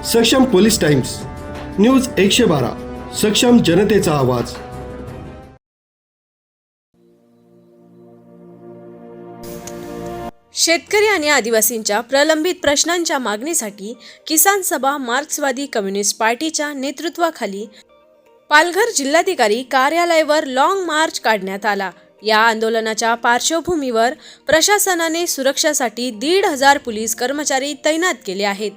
सक्षम police times, news 112, सक्षम जनतेचा आवाज. शेतकरी आणि आदिवासींच्या प्रलंबित प्रश्नांच्या मागणीसाठी किसान सभा मार्क्सवादी कम्युनिस्ट पार्टीच्या नेतृत्वाखाली पालघर जिल्हाधिकारी कार्यालयावर लॉंग मार्च काढण्यात आला. या आंदोलनाच्या पार्श्वभूमीवर प्रशासनाने सुरक्षेसाठी 1,500 पोलीस कर्मचारी तैनात केले आहेत.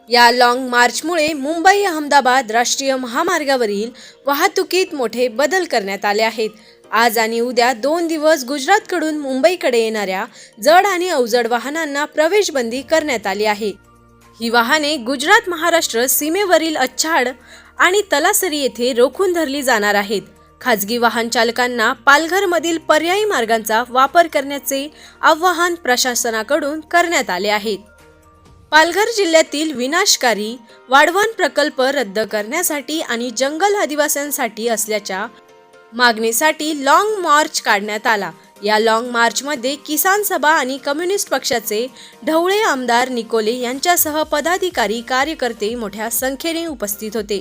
या लॉंग मार्चमुळे मुंबई अहमदाबाद राष्ट्रीय महामार्गावरील वाहतुकीत मोठे बदल करण्यात आले आहेत. आज आणि उद्या 2 दिवस गुजरातकडून मुंबईकडे येणाऱ्या जड आणि अवजड वाहनांना प्रवेश बंदी करण्यात आली आहे. ही वाहने गुजरात महाराष्ट्र सीमेवरील अच्छाड आणि तलासरी येथे रोखून धरली जाणार आहेत. खाजगी वाहन चालकांना पालघरमधील पर्यायी मार्गांचा वापर करण्याचे आवाहन प्रशासनाकडून करण्यात आले आहे. पालघर जिल्ह्यातील विनाशकारी वाढवण प्रकल्प रद्द करण्यासाठी आणि जंगल आदिवासींसाठी असल्याच्या मागणीसाठी लॉंग मार्च काढण्यात आला. या लॉंग मार्चमध्ये किसान सभा आणि कम्युनिस्ट पक्षाचे ढवळे आमदार निकोले यांच्यासह पदाधिकारी कार्यकर्ते मोठ्या संख्येने उपस्थित होते.